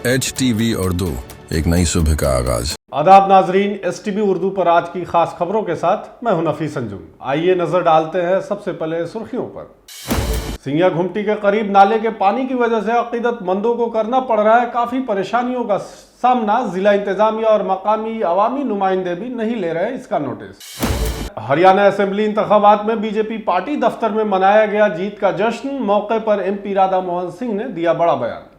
HTV Urdu, एक नई सुबह का आगाज। आदाब नाजरीन, STV उर्दू पर आज की खास खबरों के साथ मैं हूं नफीस अंजुम। आइए नजर डालते हैं सबसे पहले सुर्खियों पर। सिंघिया घुमटी के करीब नाले के पानी की वजह से अकीदतमंदों को करना पड़ रहा है काफी परेशानियों का सामना। जिला इंतजामिया और मकामी अवामी नुमाइंदे भी नहीं ले रहे इसका नोटिस। हरियाणा असेंबली इंतखाबात में बीजेपी पार्टी दफ्तर में मनाया गया जीत का जश्न। मौके पर MP राधा मोहन सिंह ने दिया बड़ा बयान।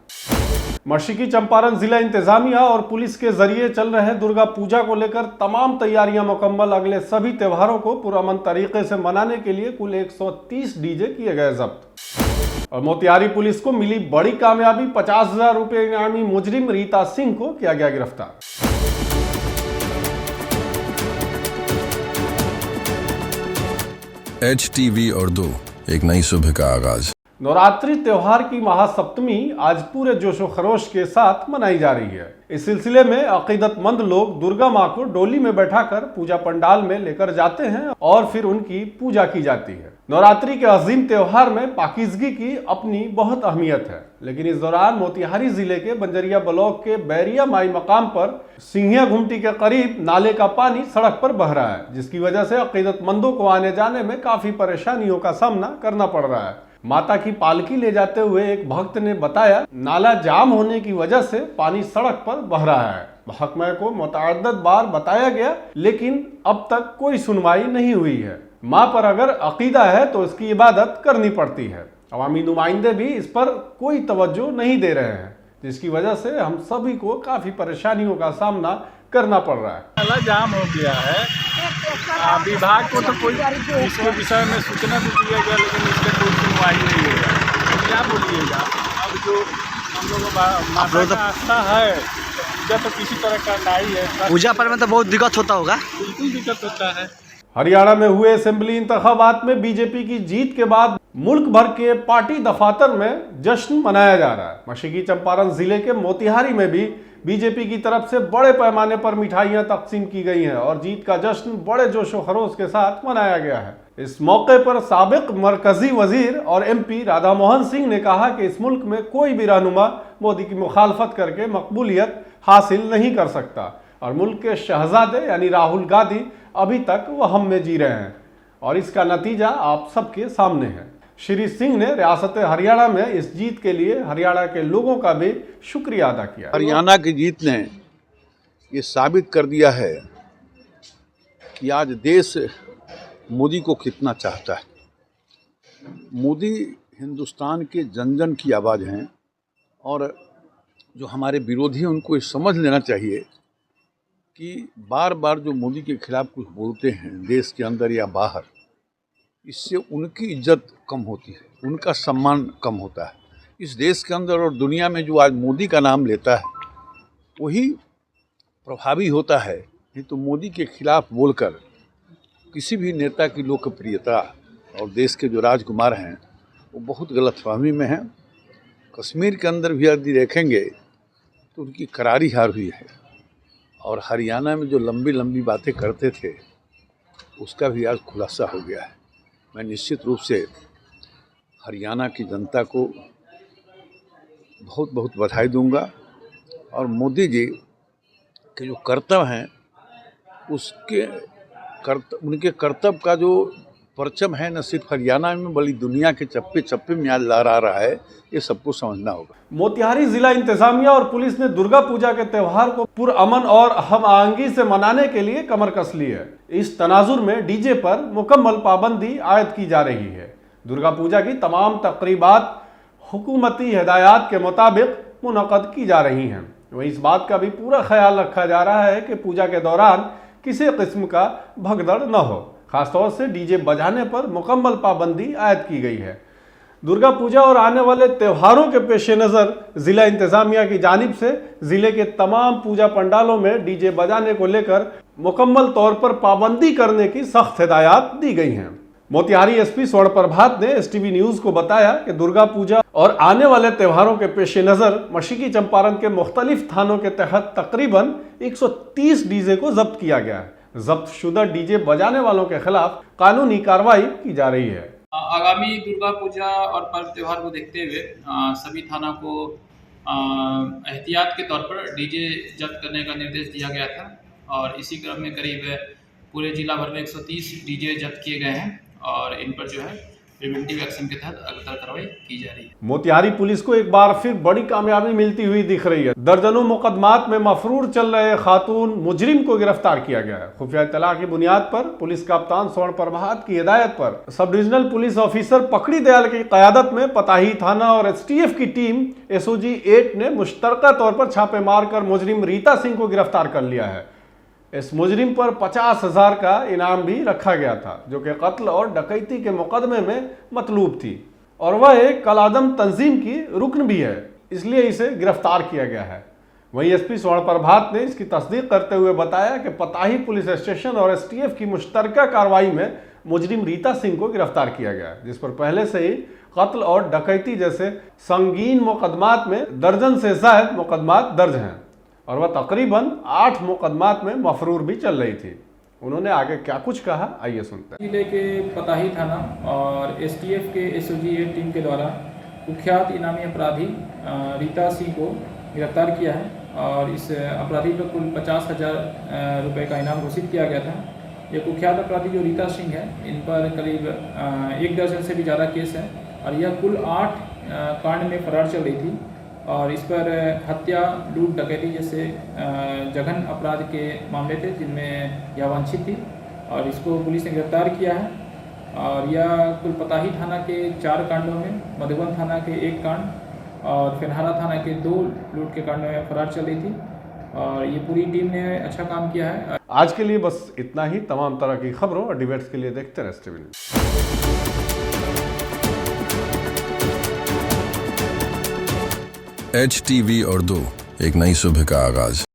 मशरकी चंपारण जिला इंतजामिया और पुलिस के जरिए चल रहे दुर्गा पूजा को लेकर तमाम तैयारियां मुकम्मल। अगले सभी त्योहारों को पुरअमन तरीके से मनाने के लिए कुल 130 डीजे किए गए जब्त। और मोतिहारी पुलिस को मिली बड़ी कामयाबी, 50,000 रुपए इनामी मुजरिम रीता सिंह को किया गया गिरफ्तार। HTV उर्दू, एक नई सुबह का आगाज। नवरात्रि त्योहार की महासप्तमी आज पूरे जोशो खरोश के साथ मनाई जा रही है। इस सिलसिले में अकीदतमंद लोग दुर्गा मां को डोली में बैठाकर पूजा पंडाल में लेकर जाते हैं और फिर उनकी पूजा की जाती है। नवरात्रि के अजीम त्योहार में पाकीज़गी की अपनी बहुत अहमियत है, लेकिन इस दौरान मोतिहारी जिले के बंजरिया ब्लॉक के बैरिया माई मकाम पर सिंघिया घुमटी के करीब नाले का पानी सड़क पर बह रहा है, जिसकी वजह से अकीदतमंदों को आने जाने में काफी परेशानियों का सामना करना पड़ रहा है। माता की पालकी ले जाते हुए एक भक्त ने बताया, नाला जाम होने की वजह से पानी सड़क पर बह रहा है। महकमे को मुतअद्दिद बार बताया गया, लेकिन अब तक कोई सुनवाई नहीं हुई है। माँ पर अगर अकीदा है तो इसकी इबादत करनी पड़ती है। अवामी नुमाइंदे भी इस पर कोई तवज्जो नहीं दे रहे हैं, जिसकी वजह से हम सभी को काफी परेशानियों का सामना करना पड़ रहा है। नाला जाम हो गया है। विभाग को तो कोई इसके विषय में सूचना भी दिया गया, लेकिन इसका कोई सुनवाई नहीं हो रहा है। क्या बोलिएगा, अब जो हम लोगों को माता का आस्था है, पूजा तो किसी तरह करना ही है। पूजा पर में तो बहुत दिक्कत होता होगा। बिल्कुल दिक्कत होता है। हरियाणा में हुए असेंबली इंतखाबात में बीजेपी की जीत के बाद मुल्क भर के पार्टी दफातर में जश्न मनाया जा रहा है। मशरकी चंपारण जिले के मोतिहारी में भी बीजेपी की तरफ से बड़े पैमाने पर मिठाइयां तकसीम की गई हैं और जीत का जश्न बड़े जोशो खरोश के साथ मनाया गया है। इस मौके पर साबिक मरकजी वजीर और MP राधा मोहन सिंह ने कहा कि इस मुल्क में कोई भी रहनुमा मोदी की मुखालफत करके मकबूलियत हासिल नहीं कर सकता और मुल्क के शहजादे यानी राहुल गांधी अभी तक वहम में जी रहे हैं और इसका नतीजा आप सबके सामने है। श्री सिंह ने रियासत हरियाणा में इस जीत के लिए हरियाणा के लोगों का भी शुक्रिया अदा किया। हरियाणा की जीत ने ये साबित कर दिया है कि आज देश मोदी को कितना चाहता है। मोदी हिंदुस्तान के जन जन की आवाज़ हैं और जो हमारे विरोधी हैं उनको ये समझ लेना चाहिए कि बार बार जो मोदी के खिलाफ कुछ बोलते हैं देश के अंदर या बाहर, इससे उनकी इज्जत कम होती है, उनका सम्मान कम होता है। इस देश के अंदर और दुनिया में जो आज मोदी का नाम लेता है वही प्रभावी होता है। नहीं तो मोदी के खिलाफ बोलकर किसी भी नेता की लोकप्रियता और देश के जो राजकुमार हैं वो बहुत गलतफहमी में हैं। कश्मीर के अंदर भी यदि देखेंगे तो उनकी करारी हार हुई है और हरियाणा में जो लंबी लंबी बातें करते थे उसका भी आज खुलासा हो गया है। मैं निश्चित रूप से हरियाणा की जनता को बहुत बहुत बधाई दूंगा और मोदी जी के जो कर्तव्य हैं उनके कर्तव्य का जो परचम है न सिर्फ हरियाणा में बल्कि दुनिया के चप्पे चप्पे में आज लहरा रहा है, ये सबको समझना होगा। मोतिहारी जिला इंतजामिया और पुलिस ने दुर्गा पूजा के त्योहार को पुरअमन और हम आहंगी से मनाने के लिए कमर कस ली है। इस तनाजुर में डीजे पर मुकम्मल पाबंदी आयद की जा रही है। दुर्गा पूजा की तमाम तकरीबात हुकूमती हिदायत के मुताबिक मुनक़द की जा रही हैं। वहीं इस बात का भी पूरा ख्याल रखा जा रहा है कि पूजा के दौरान किसी किस्म का भगदड़ न हो। खासतौर से डीजे बजाने पर मुकम्मल पाबंदी आयद की गई है। दुर्गा पूजा और आने वाले त्योहारों के पेश नज़र जिला इंतजामिया की जानिब से जिले के तमाम पूजा पंडालों में डीजे बजाने को लेकर मुकम्मल तौर पर पाबंदी करने की सख्त हिदायत दी गई हैं। मोतिहारी SP स्वर्ण प्रभात ने STV न्यूज़ को बताया कि दुर्गा पूजा और आने वाले त्योहारों के पेश नज़र मशरकी चंपारण के मुख्तलिफ थानों के तहत तकरीबन 130 डीजे को जब्त किया गया है। जब्त शुदा डीजे बजाने वालों के खिलाफ कानूनी कार्रवाई की जा रही है। आगामी दुर्गा पूजा और पर्व त्योहार को देखते हुए सभी थाना को एहतियात के तौर पर डीजे जब्त करने का निर्देश दिया गया था और इसी क्रम में करीब पूरे जिला भर में 130 डीजे जब्त किए गए हैं और इन पर जो है प्रिवेंटिव एक्शन के तहत अग्रतर कार्रवाई की जा रही है। मोतिहारी पुलिस को एक बार फिर बड़ी कामयाबी मिलती हुई दिख रही है। दर्जनों मुकदमात में मफरूर चल रहे खातून मुजरिम को गिरफ्तार किया गया है। खुफिया इत्तला की बुनियाद पर पुलिस कप्तान स्वर्ण प्रभात की हिदायत पर सब डिविजनल पुलिस ऑफिसर पकड़ी दयाल की क़यादत में पताही थाना और STF की टीम SOG 8 ने मुश्तरका तौर पर छापे मारकर मुजरिम रीता सिंह को गिरफ्तार कर लिया है। इस मुजरिम पर 50,000 का इनाम भी रखा गया था, जो कि कत्ल और डकैती के मुकदमे में मतलूब थी और वह एक कलादम तंजीम की रुकन भी है, इसलिए इसे गिरफ्तार किया गया है। वहीं SP स्वर्ण प्रभात ने इसकी तस्दीक करते हुए बताया कि पताही पुलिस स्टेशन और STF की मुश्तरका कार्रवाई में मुजरिम रीता सिंह को गिरफ्तार किया गया, जिस पर पहले से ही कत्ल और डकैती जैसे संगीन मुकदमात में दर्जन से ज्यादा मुकदमात दर्ज हैं और वह तकरीबन 8 मुकदमात में मफरूर भी चल रही थी। उन्होंने आगे क्या कुछ कहा, आइए सुनते हैं। जिले के पताही थाना और STF के SOG 8 टीम के द्वारा कुख्यात इनामी अपराधी रीता सिंह को गिरफ्तार किया है और इस अपराधी पर कुल 50,000 रुपये का इनाम घोषित किया गया था। ये कुख्यात अपराधी जो रीता सिंह है, इन पर करीब 1 दर्जन से भी ज़्यादा केस है और यह कुल 8 कांड में फरार चल रही थी और इस पर हत्या, लूट, डकैती जैसे जघन अपराध के मामले थे जिनमें यह वांछित थी और इसको पुलिस ने गिरफ्तार किया है और यह कुल पताही थाना के 4 कांडों में, मधुबन थाना के 1 कांड और फिनहारा थाना के 2 लूट के कांडों में फरार चल रही थी और ये पूरी टीम ने अच्छा काम किया है। आज के लिए बस इतना ही। तमाम तरह की खबरों और डिबेट्स के लिए देखते रहे STV न्यूज़। HTV उर्दू, एक नई सुबह का आगाज।